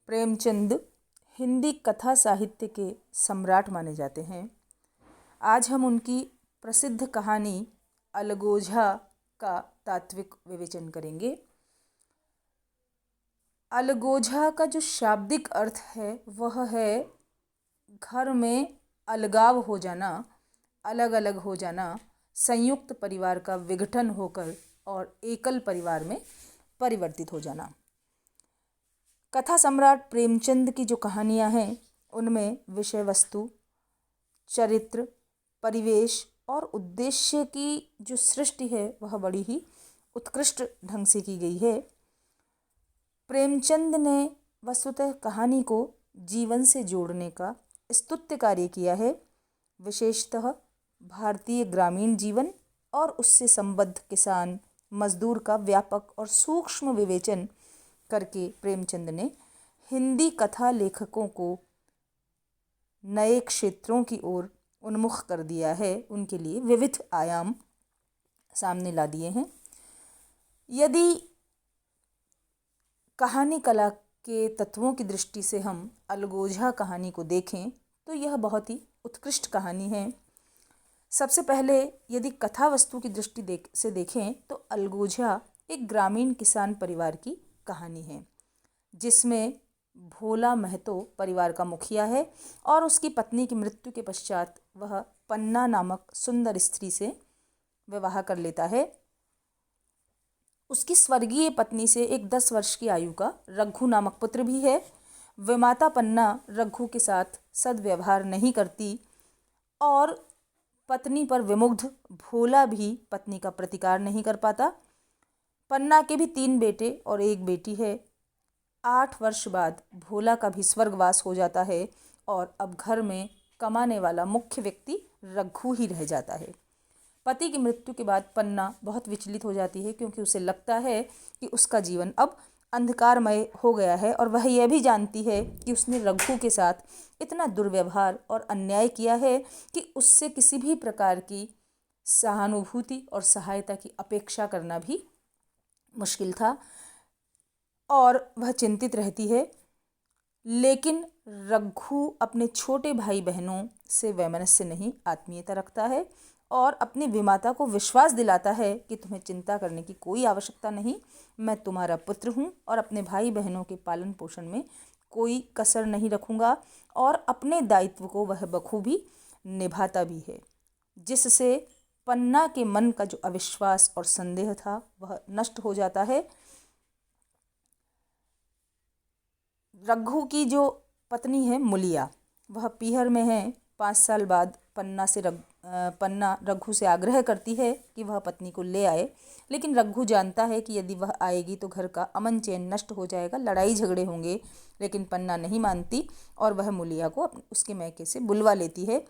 प्रेमचंद हिंदी कथा साहित्य के सम्राट माने जाते हैं। आज हम उनकी प्रसिद्ध कहानी अलगोझा का तात्विक विवेचन करेंगे। अलगोझा का जो शाब्दिक अर्थ है वह है घर में अलगाव हो जाना, अलग अलग हो जाना, संयुक्त परिवार का विघटन होकर और एकल परिवार में परिवर्तित हो जाना। कथा सम्राट प्रेमचंद की जो कहानियाँ हैं उनमें विषय वस्तु, चरित्र, परिवेश और उद्देश्य की जो सृष्टि है वह बड़ी ही उत्कृष्ट ढंग से की गई है। प्रेमचंद ने वस्तुतः कहानी को जीवन से जोड़ने का स्तुत्य कार्य किया है। विशेषतः भारतीय ग्रामीण जीवन और उससे संबद्ध किसान मजदूर का व्यापक और सूक्ष्म विवेचन करके प्रेमचंद ने हिंदी कथा लेखकों को नए क्षेत्रों की ओर उन्मुख कर दिया है, उनके लिए विविध आयाम सामने ला दिए हैं। यदि कहानी कला के तत्वों की दृष्टि से हम अलगोझा कहानी को देखें तो यह बहुत ही उत्कृष्ट कहानी है। सबसे पहले यदि कथा वस्तु की दृष्टि से देखें तो अलगोझा एक ग्रामीण किसान परिवार की कहानी है, जिसमें भोला महतो परिवार का मुखिया है और उसकी पत्नी की मृत्यु के पश्चात वह पन्ना नामक सुंदर स्त्री से विवाह कर लेता है। उसकी स्वर्गीय पत्नी से एक 10 वर्ष की आयु का रघु नामक पुत्र भी है। विमाता पन्ना रघु के साथ सद्व्यवहार नहीं करती और पत्नी पर विमुग्ध भोला भी पत्नी का प्रतिकार नहीं कर पाता। पन्ना के भी 3 बेटे और 1 बेटी है। 8 वर्ष बाद भोला का भी स्वर्गवास हो जाता है और अब घर में कमाने वाला मुख्य व्यक्ति रघु ही रह जाता है। पति की मृत्यु के बाद पन्ना बहुत विचलित हो जाती है, क्योंकि उसे लगता है कि उसका जीवन अब अंधकारमय हो गया है और वह यह भी जानती है कि उसने रघु के साथ इतना दुर्व्यवहार और अन्याय किया है कि उससे किसी भी प्रकार की सहानुभूति और सहायता की अपेक्षा करना भी मुश्किल था और वह चिंतित रहती है। लेकिन रघु अपने छोटे भाई बहनों से वैमनस्य नहीं, आत्मीयता रखता है और अपनी विमाता को विश्वास दिलाता है कि तुम्हें चिंता करने की कोई आवश्यकता नहीं, मैं तुम्हारा पुत्र हूँ और अपने भाई बहनों के पालन पोषण में कोई कसर नहीं रखूँगा। और अपने दायित्व को वह बखूबी निभाता भी है, जिससे पन्ना के मन का जो अविश्वास और संदेह था वह नष्ट हो जाता है। रघु की जो पत्नी है मुलिया, वह पीहर में है। 5 साल बाद पन्ना रघु से आग्रह करती है कि वह पत्नी को ले आए, लेकिन रघु जानता है कि यदि वह आएगी तो घर का अमन चैन नष्ट हो जाएगा, लड़ाई झगड़े होंगे। लेकिन पन्ना नहीं मानती और वह मुलिया को उसके मैके से बुलवा लेती है।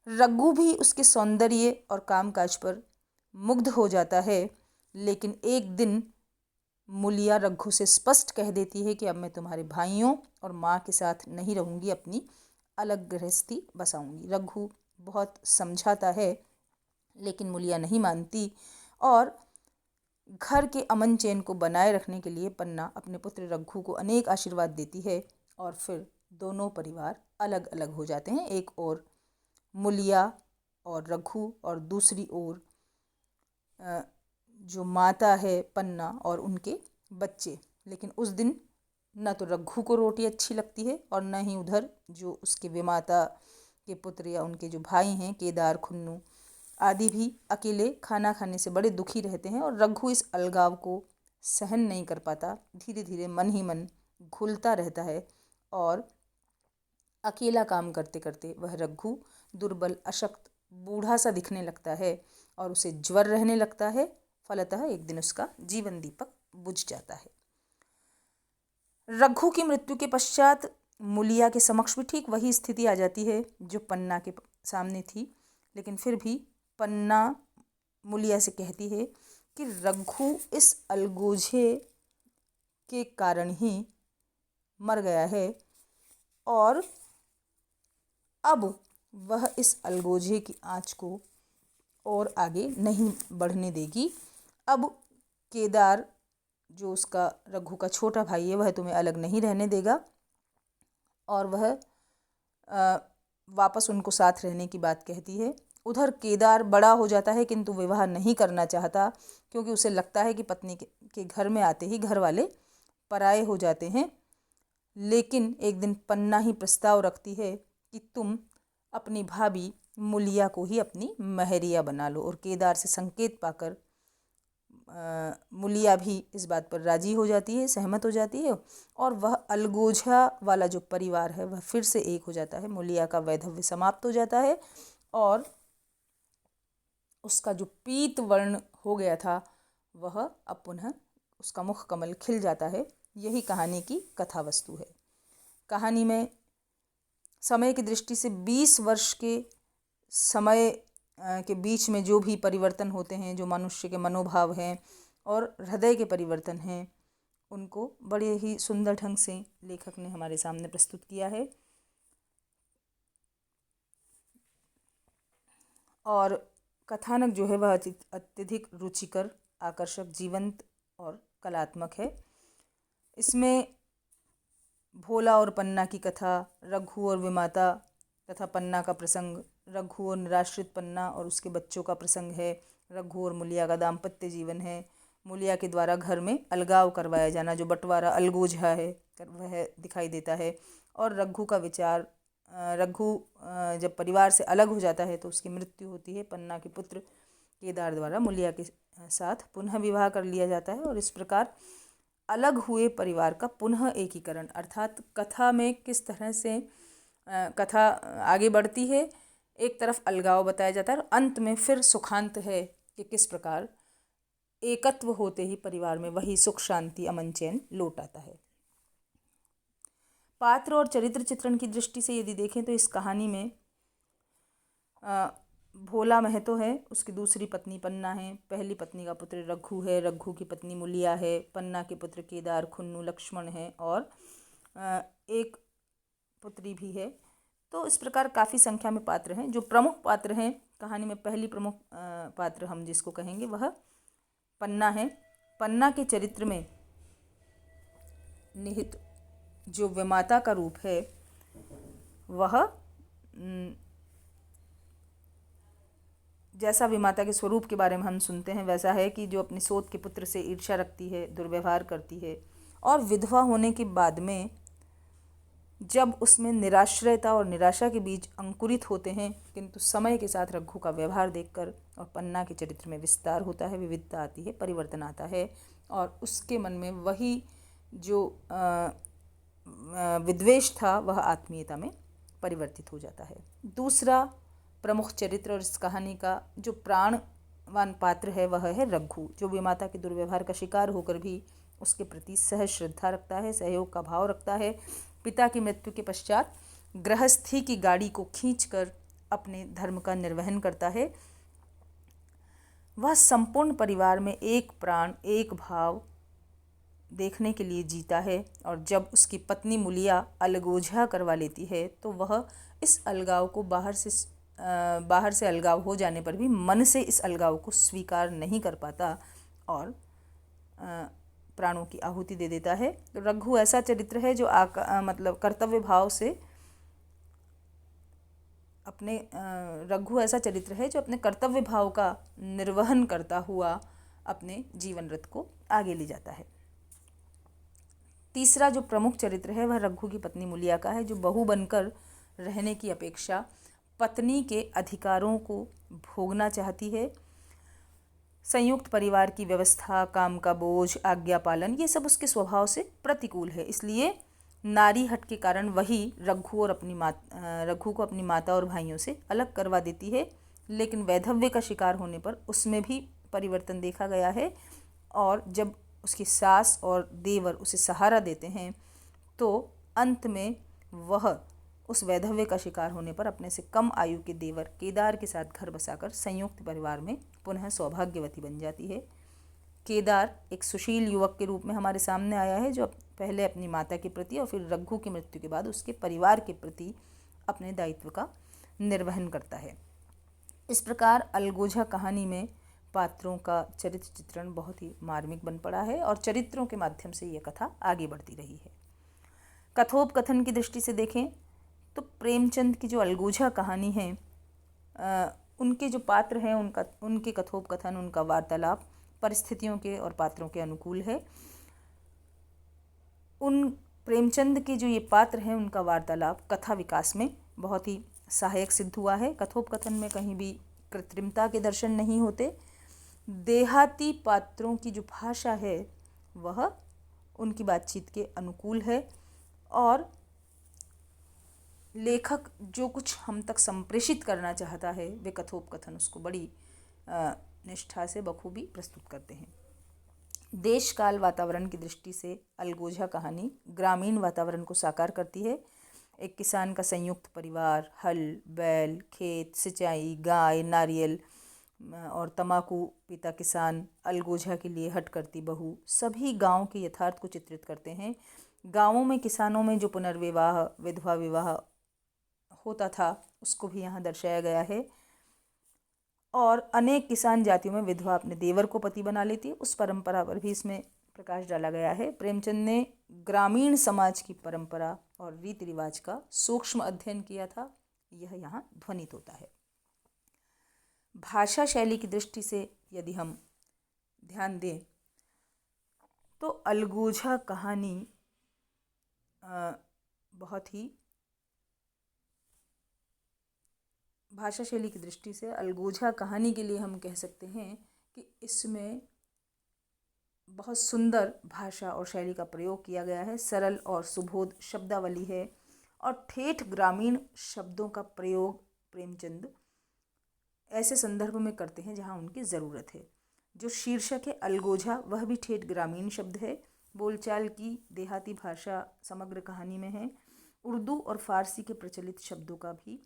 रघु भी उसके सौंदर्य और कामकाज पर मुग्ध हो जाता है, लेकिन एक दिन मुलिया रघु से स्पष्ट कह देती है कि अब मैं तुम्हारे भाइयों और माँ के साथ नहीं रहूँगी, अपनी अलग गृहस्थी बसाऊंगी। रघु बहुत समझाता है, लेकिन मुलिया नहीं मानती और घर के अमन चैन को बनाए रखने के लिए पन्ना अपने पुत्र रघु को अनेक आशीर्वाद देती है और फिर दोनों परिवार अलग अलग हो जाते हैं। एक ओर मुलिया और रघु और दूसरी ओर जो माता है पन्ना और उनके बच्चे। लेकिन उस दिन न तो रघु को रोटी अच्छी लगती है और न ही उधर जो उसके विमाता के पुत्र या उनके जो भाई हैं केदार, खुन्नू आदि भी अकेले खाना खाने से बड़े दुखी रहते हैं और रघु इस अलगाव को सहन नहीं कर पाता। धीरे धीरे मन ही मन घुलता रहता है और अकेला काम करते करते वह रघु दुर्बल, अशक्त, बूढ़ा सा दिखने लगता है और उसे ज्वर रहने लगता है। फलतः एक दिन उसका जीवन दीपक बुझ जाता है। रघु की मृत्यु के पश्चात मुलिया के समक्ष भी ठीक वही स्थिति आ जाती है जो पन्ना के सामने थी, लेकिन फिर भी पन्ना मुलिया से कहती है कि रघु इस अलगोझे के कारण ही मर गया है और अब वह इस अलगोझे की आँच को और आगे नहीं बढ़ने देगी। अब केदार जो उसका रघु का छोटा भाई है वह तुम्हें अलग नहीं रहने देगा और वह वापस उनको साथ रहने की बात कहती है। उधर केदार बड़ा हो जाता है किंतु विवाह नहीं करना चाहता, क्योंकि उसे लगता है कि पत्नी के घर में आते ही घर वाले पराये हो जाते हैं। लेकिन एक दिन पन्ना ही प्रस्ताव रखती है कि तुम अपनी भाभी मुलिया को ही अपनी महरिया बना लो, और केदार से संकेत पाकर मुलिया भी इस बात पर राजी हो जाती है, सहमत हो जाती है, और वह अलगोझा वाला जो परिवार है वह फिर से एक हो जाता है। मुलिया का वैधव्य समाप्त हो जाता है और उसका जो पीत वर्ण हो गया था वह अब पुनः उसका मुख कमल खिल जाता है। यही कहानी की कथा वस्तु है। कहानी में समय की दृष्टि से 20 वर्ष के समय के बीच में जो भी परिवर्तन होते हैं, जो मनुष्य के मनोभाव हैं और हृदय के परिवर्तन हैं, उनको बड़े ही सुंदर ढंग से लेखक ने हमारे सामने प्रस्तुत किया है। और कथानक जो है वह अत्यधिक रुचिकर, आकर्षक, जीवंत और कलात्मक है। इसमें भोला और पन्ना की कथा, रघु और विमाता तथा पन्ना का प्रसंग, रघु और निराश्रित पन्ना और उसके बच्चों का प्रसंग है, रघु और मुलिया का दाम्पत्य जीवन है, मुलिया के द्वारा घर में अलगाव करवाया जाना, जो बंटवारा अलगोझा है वह दिखाई देता है, और रघु का विचार, रघु जब परिवार से अलग हो जाता है तो उसकी मृत्यु होती है। पन्ना के पुत्र केदार द्वारा मुलिया के साथ पुनः विवाह कर लिया जाता है, और इस प्रकार अलग हुए परिवार का पुनः एकीकरण, अर्थात कथा में किस तरह से कथा आगे बढ़ती है। एक तरफ अलगाव बताया जाता है और अंत में फिर सुखांत है कि किस प्रकार एकत्व होते ही परिवार में वही सुख, शांति, अमन, चैन लौट आता है। पात्र और चरित्र चित्रण की दृष्टि से यदि देखें तो इस कहानी में भोला महतो है, उसकी दूसरी पत्नी पन्ना है, पहली पत्नी का पुत्र रघु है, रघु की पत्नी मुलिया है, पन्ना के पुत्र केदार, खुन्नू, लक्ष्मण है, और एक पुत्री भी है। तो इस प्रकार काफ़ी संख्या में पात्र हैं। जो प्रमुख पात्र हैं कहानी में, पहली प्रमुख पात्र हम जिसको कहेंगे वह पन्ना है। पन्ना के चरित्र में निहित जो विमाता का रूप है वह जैसा विमाता के स्वरूप के बारे में हम सुनते हैं वैसा है कि जो अपने सोत के पुत्र से ईर्ष्या रखती है, दुर्व्यवहार करती है, और विधवा होने के बाद में जब उसमें निराश्रयता और निराशा के बीज अंकुरित होते हैं, किंतु समय के साथ रघु का व्यवहार देखकर और पन्ना के चरित्र में विस्तार होता है, विविधता आती है, परिवर्तन आता है, और उसके मन में वही जो विद्वेष था वह आत्मीयता में परिवर्तित हो जाता है। दूसरा प्रमुख चरित्र और इस कहानी का जो प्राणवान पात्र है वह है रघु, जो विमाता के दुर्व्यवहार का शिकार होकर भी उसके प्रति सहज श्रद्धा रखता है, सहयोग का भाव रखता है। पिता की मृत्यु के पश्चात गृहस्थी की गाड़ी को खींचकर अपने धर्म का निर्वहन करता है। वह संपूर्ण परिवार में एक प्राण, एक भाव देखने के लिए जीता है, और जब उसकी पत्नी मुलिया अलगोझा करवा लेती है तो वह इस अलगाव को बाहर से अलगाव हो जाने पर भी मन से इस अलगाव को स्वीकार नहीं कर पाता और प्राणों की आहुति दे देता है। तो रघु ऐसा चरित्र है जो मतलब कर्तव्य भाव से अपने रघु ऐसा चरित्र है जो अपने कर्तव्य भाव का निर्वहन करता हुआ अपने जीवन रथ को आगे ले जाता है। तीसरा जो प्रमुख चरित्र है वह रघु की पत्नी मुलिया का है, जो बहू बनकर रहने की अपेक्षा पत्नी के अधिकारों को भोगना चाहती है। संयुक्त परिवार की व्यवस्था, काम का बोझ, आज्ञा पालन, ये सब उसके स्वभाव से प्रतिकूल है। इसलिए नारी हट के कारण वही रघु को अपनी माता और भाइयों से अलग करवा देती है, लेकिन वैधव्य का शिकार होने पर उसमें भी परिवर्तन देखा गया है। और जब उसकी सास और देवर उसे सहारा देते हैं तो अंत में वह उस वैधव्य का शिकार होने पर अपने से कम आयु के देवर केदार के साथ घर बसाकर संयुक्त परिवार में पुनः सौभाग्यवती बन जाती है। केदार एक सुशील युवक के रूप में हमारे सामने आया है, जो पहले अपनी माता के प्रति और फिर रघु की मृत्यु के बाद उसके परिवार के प्रति अपने दायित्व का निर्वहन करता है। इस प्रकार अलगोझा कहानी में पात्रों का चरित्र चित्रण बहुत ही मार्मिक बन पड़ा है और चरित्रों के माध्यम से यह कथा आगे बढ़ती रही है। कथोपकथन की दृष्टि से देखें तो प्रेमचंद की जो अलगोजा कहानी है, उनके जो पात्र हैं उनके कथोपकथन, उनका वार्तालाप परिस्थितियों के और पात्रों के अनुकूल है। उन प्रेमचंद के जो ये पात्र हैं उनका वार्तालाप कथा विकास में बहुत ही सहायक सिद्ध हुआ है। कथोपकथन में कहीं भी कृत्रिमता के दर्शन नहीं होते। देहाती पात्रों की जो भाषा है वह उनकी बातचीत के अनुकूल है और लेखक जो कुछ हम तक संप्रेषित करना चाहता है वे कथोपकथन उसको बड़ी निष्ठा से बखूबी प्रस्तुत करते हैं। देश काल वातावरण की दृष्टि से अलगोजा कहानी ग्रामीण वातावरण को साकार करती है। एक किसान का संयुक्त परिवार, हल बैल, खेत, सिंचाई, गाय, नारियल और तम्बाकू पीता किसान, अलगोजा के लिए हट करती बहू, सभी गांव के यथार्थ को चित्रित करते हैं। गांवों में किसानों में जो पुनर्विवाह, विधवा विवाह होता था उसको भी यहाँ दर्शाया गया है और अनेक किसान जातियों में विधवा अपने देवर को पति बना लेती है, उस परंपरा पर भी इसमें प्रकाश डाला गया है। प्रेमचंद ने ग्रामीण समाज की परंपरा और रीति रिवाज का सूक्ष्म अध्ययन किया था, यह यहाँ ध्वनित होता है। भाषा शैली की दृष्टि से यदि हम ध्यान दें तो अलगोजा कहानी बहुत ही भाषा शैली की दृष्टि से अलगोजा कहानी के लिए हम कह सकते हैं कि इसमें बहुत सुंदर भाषा और शैली का प्रयोग किया गया है। सरल और सुबोध शब्दावली है और ठेठ ग्रामीण शब्दों का प्रयोग प्रेमचंद ऐसे संदर्भ में करते हैं जहां उनकी ज़रूरत है। जो शीर्षक है अलगोजा वह भी ठेठ ग्रामीण शब्द है। बोलचाल की देहाती भाषा समग्र कहानी में है। उर्दू और फारसी के प्रचलित शब्दों का भी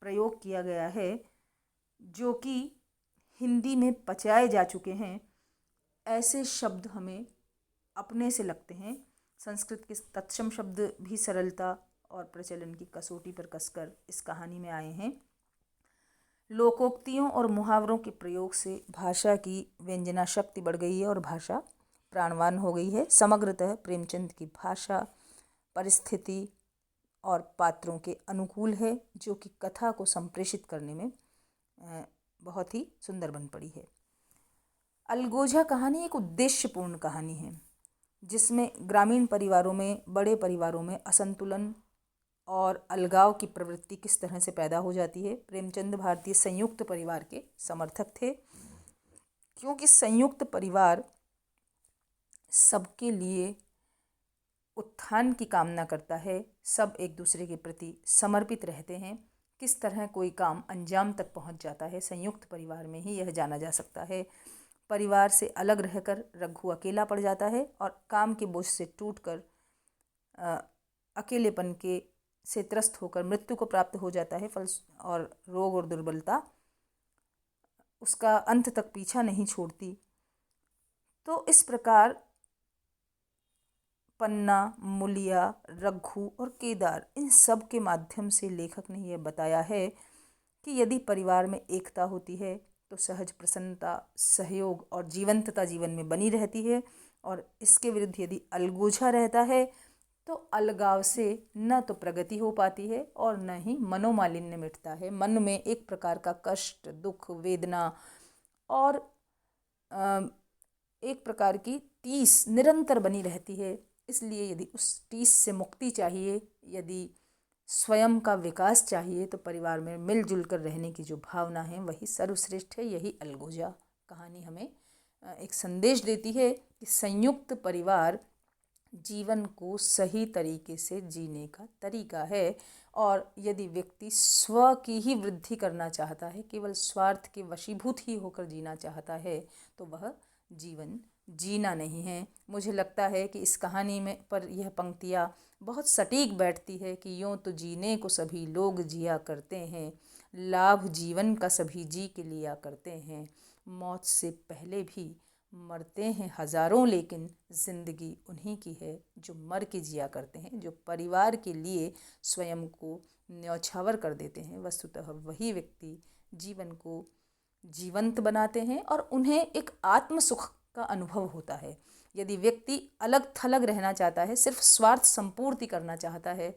प्रयोग किया गया है जो कि हिंदी में पचाए जा चुके हैं। ऐसे शब्द हमें अपने से लगते हैं। संस्कृत के तत्सम शब्द भी सरलता और प्रचलन की कसौटी पर कसकर इस कहानी में आए हैं। लोकोक्तियों और मुहावरों के प्रयोग से भाषा की व्यंजना शक्ति बढ़ गई है और भाषा प्राणवान हो गई है। समग्रतः प्रेमचंद की भाषा परिस्थिति और पात्रों के अनुकूल है जो कि कथा को संप्रेषित करने में बहुत ही सुंदर बन पड़ी है। अलगोजा कहानी एक उद्देश्यपूर्ण कहानी है जिसमें ग्रामीण परिवारों में, बड़े परिवारों में असंतुलन और अलगाव की प्रवृत्ति किस तरह से पैदा हो जाती है। प्रेमचंद भारतीय संयुक्त परिवार के समर्थक थे क्योंकि संयुक्त परिवार सबके लिए उत्थान की कामना करता है, सब एक दूसरे के प्रति समर्पित रहते हैं। किस तरह कोई काम अंजाम तक पहुंच जाता है संयुक्त परिवार में ही यह जाना जा सकता है। परिवार से अलग रहकर रघु अकेला पड़ जाता है और काम के बोझ से टूटकर अकेलेपन के से त्रस्त होकर मृत्यु को प्राप्त हो जाता है। फल और रोग और दुर्बलता उसका अंत तक पीछा नहीं छोड़ती। तो इस प्रकार पन्ना, मुलिया, रघु और केदार, इन सब के माध्यम से लेखक ने यह बताया है कि यदि परिवार में एकता होती है तो सहज प्रसन्नता, सहयोग और जीवंतता जीवन में बनी रहती है और इसके विरुद्ध यदि अलगोजा रहता है तो अलगाव से न तो प्रगति हो पाती है और न ही मनोमालिन्य मिटता है। मन में एक प्रकार का कष्ट, दुख, वेदना और एक प्रकार की टीस निरंतर बनी रहती है। इसलिए यदि उस टीस से मुक्ति चाहिए, यदि स्वयं का विकास चाहिए तो परिवार में मिलजुल कर रहने की जो भावना है वही सर्वश्रेष्ठ है। यही अलगोजा कहानी हमें एक संदेश देती है कि संयुक्त परिवार जीवन को सही तरीके से जीने का तरीका है और यदि व्यक्ति स्व की ही वृद्धि करना चाहता है, केवल स्वार्थ के वशीभूत ही होकर जीना चाहता है तो वह जीवन जीना नहीं है। मुझे लगता है कि इस कहानी में पर यह पंक्तियाँ बहुत सटीक बैठती है कि यूँ तो जीने को सभी लोग जिया करते हैं, लाभ जीवन का सभी जी के लिया करते हैं, मौत से पहले भी मरते हैं हजारों लेकिन जिंदगी उन्हीं की है जो मर के जिया करते हैं, जो परिवार के लिए स्वयं को न्यौछावर कर देते हैं। वस्तुतः वही व्यक्ति जीवन को जीवंत बनाते हैं और उन्हें एक आत्म सुख का अनुभव होता है। यदि व्यक्ति अलग थलग रहना चाहता है, सिर्फ स्वार्थ संपूर्ति करना चाहता है,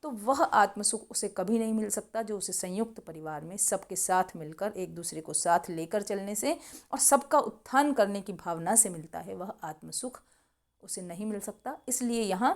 तो वह आत्मसुख उसे कभी नहीं मिल सकता जो उसे संयुक्त परिवार में सबके साथ मिलकर एक दूसरे को साथ लेकर चलने से और सबका उत्थान करने की भावना से मिलता है। वह आत्मसुख उसे नहीं मिल सकता। इसलिए यहाँ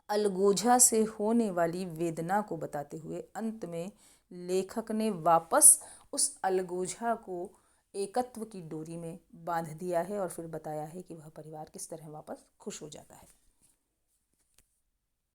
अलगोजा से होने वाली वेदना को बताते हुए अंत में लेखक ने वापस उस अलगोजा को एकत्व की डोरी में बांध दिया है और फिर बताया है कि वह परिवार किस तरह वापस खुश हो जाता है।